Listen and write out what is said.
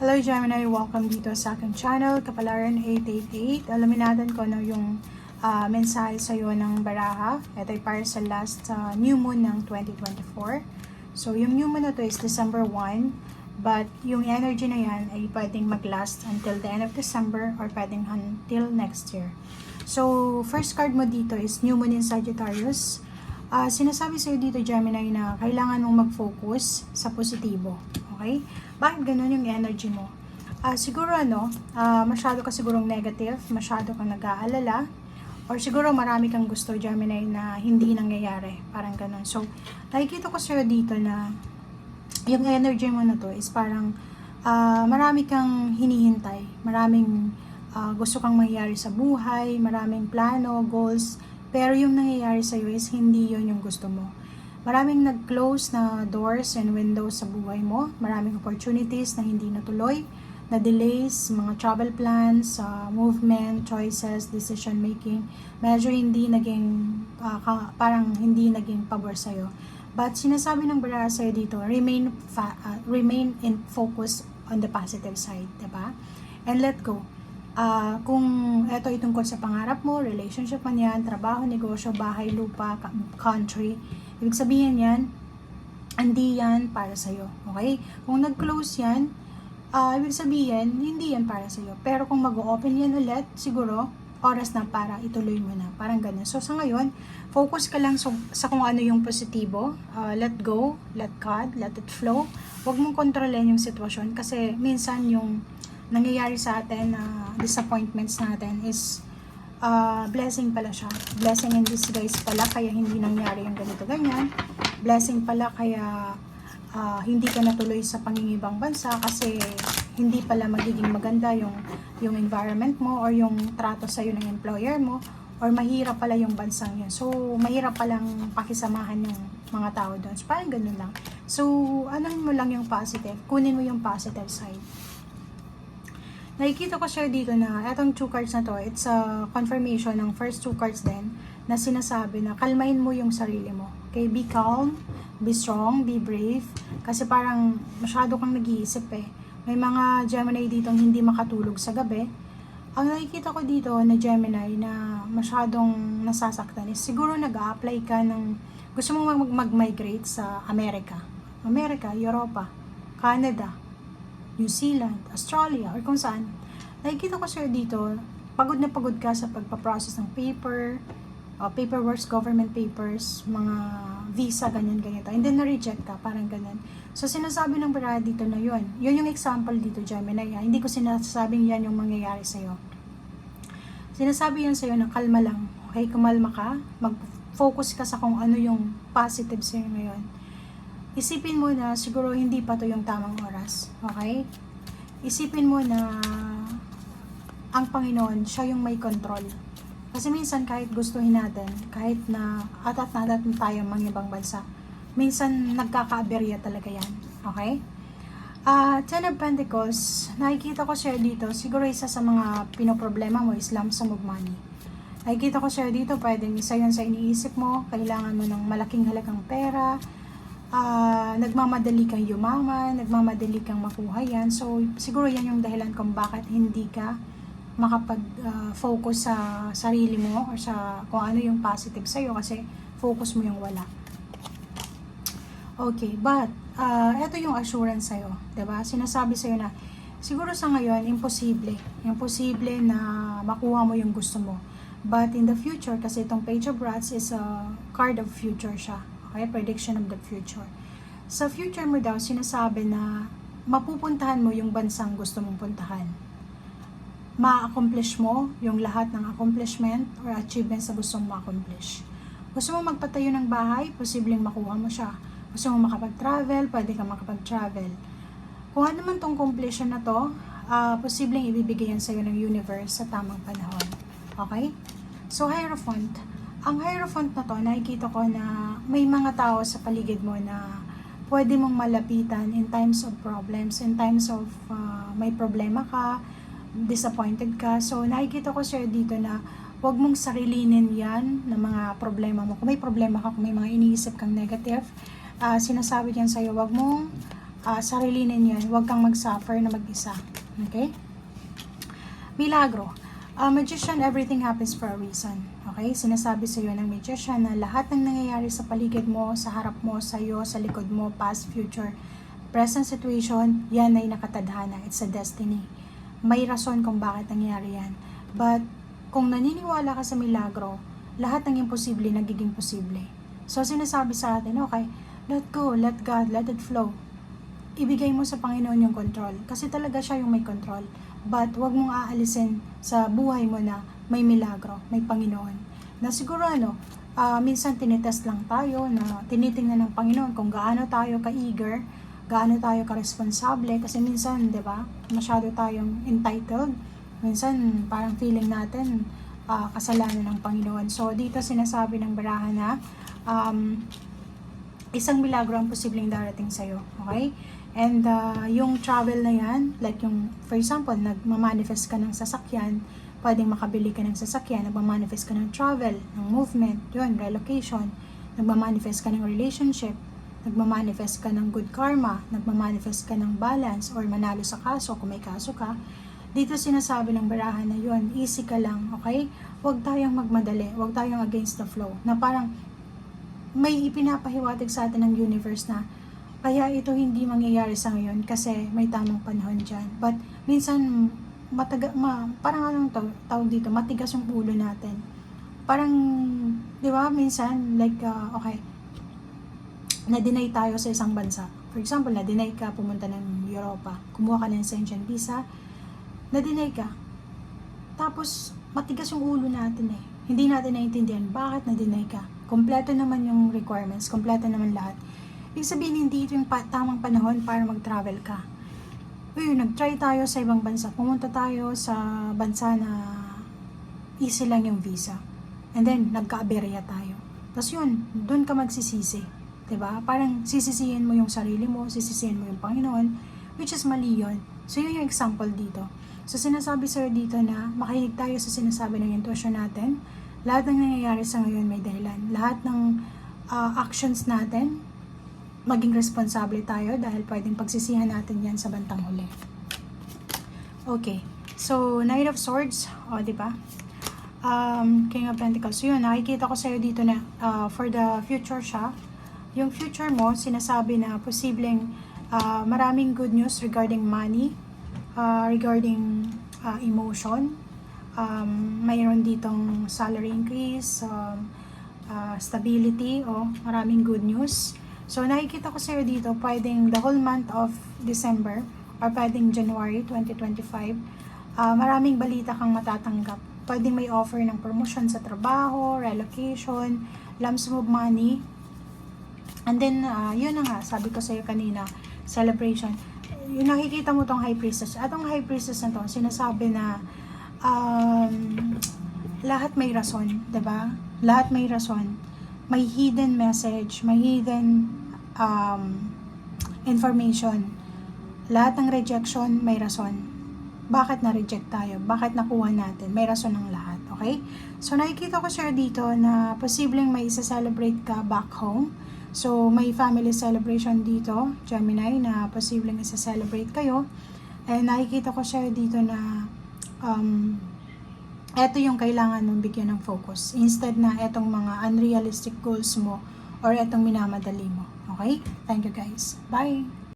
Hello Gemini, welcome dito sa aking channel, Kapalaran 888. Alamin natin kung ano yung mensahe sa iyo ng baraha. Ito ay para sa last new moon ng 2024. So yung new moon na to is December 1, but yung energy na yan ay pwedeng mag-last until the end of December or pwedeng until next year. So first card mo dito is new moon in Sagittarius. Sinasabi sa iyo dito Gemini na kailangan mong mag-focus sa positibo. Okay? Bakit ganun yung energy mo? Siguro masyado ka sigurong negative, masyado kang nag-aalala, or siguro marami kang gusto, Gemini, na hindi nangyayari. Parang ganun. So, nakikita ko sa'yo dito na yung energy mo na to is parang marami kang hinihintay, maraming gusto kang mangyayari sa buhay, maraming plano, goals, pero yung nangyayari sa'yo is hindi yun yung gusto mo. Maraming nag-close na doors and windows sa buhay mo. Maraming opportunities na hindi natuloy, na delays, mga travel plans, movement, choices, decision making. Medyo hindi naging, parang hindi naging pabor sa'yo. But sinasabi ng baraha sa'yo dito, remain in focus on the positive side, diba? And let go. Kung ito ay tungkol sa pangarap mo, relationship man yan, trabaho, negosyo, bahay, lupa, country, ibig sabihin yan, hindi yan para sa'yo. Okay? Kung nag-close yan, ibig sabihin, hindi yan para sa'yo. Pero kung mag-open yan ulit, siguro, oras na para ituloy mo na. Parang ganun. So, sa ngayon, focus ka lang sa kung ano yung positibo. Let go, let God, let it flow. Huwag mong kontrolin yung sitwasyon kasi minsan yung nangyayari sa atin, disappointments natin is blessing pala siya. Blessing in disguise pala kaya hindi nangyari yung ganito ganyan. Blessing pala kaya hindi ka natuloy sa pangingibang bansa kasi hindi pala magiging maganda yung environment mo or yung trato sa iyo ng employer mo or mahirap pala yung bansang yun. So mahirap palang pakisamahan yung mga tao doon. So parang ganun lang. So anuhin mo lang yung positive. Kunin mo yung positive side. Nakikita ko siya dito na etong 2 cards na to, it's a confirmation ng first 2 cards din na sinasabi na kalmahin mo yung sarili mo. Okay, be calm, be strong, be brave. Kasi parang masyado kang nag-iisip eh. May mga Gemini ditong hindi makatulog sa gabi. Ang nakikita ko dito na Gemini na masyadong nasasaktan is siguro nag-a-apply ka ng gusto mong mag-migrate sa Amerika, Europa, Canada, New Zealand, Australia, or kung saan. Nakikita ko sa'yo dito, pagod na pagod ka sa pagpaprocess ng paperwork, government papers, mga visa, ganyan-ganyan. And then na-reject ka, parang ganyan. So, sinasabi ng baraha dito na yun. Yun yung example dito, Gemini. Hindi ko sinasabing yan yung mangyayari sa'yo. Sinasabi yan sa'yo na kalma lang. Okay, kumalma ka, mag-focus ka sa kung ano yung positive sa'yo ngayon. Isipin mo na siguro hindi pa to yung tamang oras. Okay? Isipin mo na ang Panginoon, siya yung may control. Kasi minsan kahit gustuhin natin, kahit na atat natin tayo mga ibang bansa, minsan nagkakaaberya talaga yan. Okay? Ten of Pentacles, nakikita ko siya dito, siguro isa sa mga pinoproblema mo is lump sum of money. Nakikita ko siya dito, pwedeng isa yan sa iniisip mo, kailangan mo ng malaking halagang pera, nagmamadali kang yumaman, nagmamadali kang makuha yan. So, siguro yan yung dahilan kung bakit hindi ka makapag-focus sa sarili mo or sa kung ano yung positive sa'yo kasi focus mo yung wala. Okay, but eto yung assurance sa'yo, diba? Sinasabi sa'yo na siguro sa ngayon, imposible na makuha mo yung gusto mo. But in the future, kasi itong Page of Wands is a card of future siya. Okay, prediction of the future. Sa future mo daw, sinasabi na mapupuntahan mo yung bansang gusto mong puntahan. Ma-accomplish mo yung lahat ng accomplishment or achievements na gusto mong ma-accomplish. Gusto mong magpatayo ng bahay, posibleng makuha mo siya. Gusto mong makapag-travel, pwede ka makapag-travel. Kung ano man tong completion na to, posibleng ibibigay yan sa'yo ng universe sa tamang panahon. Okay? So, Hierophant. Ang Hierophant na to, nakikita ko na may mga tao sa paligid mo na pwede mong malapitan in times of problems, in times of may problema ka, disappointed ka. So, nakikita ko siya dito na huwag mong sarilinin yan na mga problema mo. Kung may problema ka, kung may mga iniisip kang negative, sinasabi yan sa'yo, huwag mong sarilinin yan. Huwag kang mag-suffer na mag-isa. Okay? Milagro. Magician, everything happens for a reason. Okay? Sinasabi sa iyo ng magician na lahat ng nangyayari sa paligid mo, sa harap mo, sa iyo, sa likod mo, past, future, present situation, yan ay nakatadhana. It's a destiny. May rason kung bakit nangyayari yan. But, kung naniniwala ka sa milagro, lahat ng imposible nagiging posible. So, sinasabi sa atin, okay, let go, let God, let it flow. Ibigay mo sa Panginoon yung control. Kasi talaga siya yung may control. But, huwag mong aalisin sa buhay mo na may milagro, may Panginoon. Na siguro minsan tinitest lang tayo na tinitingnan ng Panginoon kung gaano tayo ka-eager, gaano tayo ka-responsable. Kasi minsan, di ba, masyado tayong entitled. Minsan, parang feeling natin, kasalanan ng Panginoon. So, dito sinasabi ng baraha na, isang milagro ang posibleng darating sa'yo. Okay? And yung travel na yan, like yung, for example, nagmamanifest ka ng sasakyan, pwedeng makabili ka ng sasakyan, nagmamanifest ka ng travel, ng movement, yun, relocation, nagmamanifest ka ng relationship, nagmamanifest ka ng good karma, nagmamanifest ka ng balance, or manalo sa kaso, kung may kaso ka. Dito sinasabi ng barahan na yun, easy ka lang, okay? Huwag tayong magmadali, huwag tayong against the flow, na parang may ipinapahiwatig sa atin ng universe na kaya ito hindi mangyayari sa ngayon kasi may tamang panahon dyan. But minsan, parang anong tawag dito, matigas yung ulo natin. Parang, di ba, minsan, like, okay, na-deny tayo sa isang bansa. For example, na-deny ka pumunta ng Europa, kumuha ka ng Schengen visa, na-deny ka. Tapos, matigas yung ulo natin eh. Hindi natin naiintindihan bakit na-deny ka. Kompleto naman yung requirements, kompleto naman lahat. Ibig sabihin, hindi ito yung tamang panahon para mag-travel ka. Nag-try tayo sa ibang bansa. Pumunta tayo sa bansa na easy lang yung visa. And then, nagka-aberya tayo. Tapos yun, doon ka magsisisi. Diba? Parang sisisihin mo yung sarili mo, sisisihin mo yung Panginoon, which is mali yun. So, yun yung example dito. So, sinasabi sa'yo dito na makinig tayo sa sinasabi ng intuition natin. Lahat ng nangyayari sa ngayon may dahilan. Lahat ng actions natin, maging responsable tayo dahil pwedeng pagsisihan natin yan sa bantang huli. Okay. So, Knight of Swords, diba? King of Pentacles. So, yun, nakikita ko sa'yo dito na for the future siya. Yung future mo, sinasabi na posibleng maraming good news regarding money, regarding emotion, mayroon ditong salary increase, stability, maraming good news. So, nakikita ko sa'yo dito, pwedeng the whole month of December or pwedeng January 2025, maraming balita kang matatanggap. Pwedeng may offer ng promotion sa trabaho, relocation, lump sum of money. And then, yun na nga, sabi ko sa'yo kanina, celebration. Yung nakikita mo tong High Priestess. Atong High Priestess na to, sinasabi na lahat may rason, diba? Lahat may rason. May hidden message, may hidden information. Lahat ng rejection, may rason. Bakit na-reject tayo? Bakit nakuha natin? May rason ng lahat, okay? So, nakikita ko sir dito na posibleng may isa-celebrate ka back home. So, may family celebration dito, Gemini, na posibleng isa-celebrate kayo. And nakikita ko sir dito na eto yung kailangan mong bigyan ng focus. Instead na etong mga unrealistic goals mo or etong minamadali mo. Okay? Thank you guys. Bye!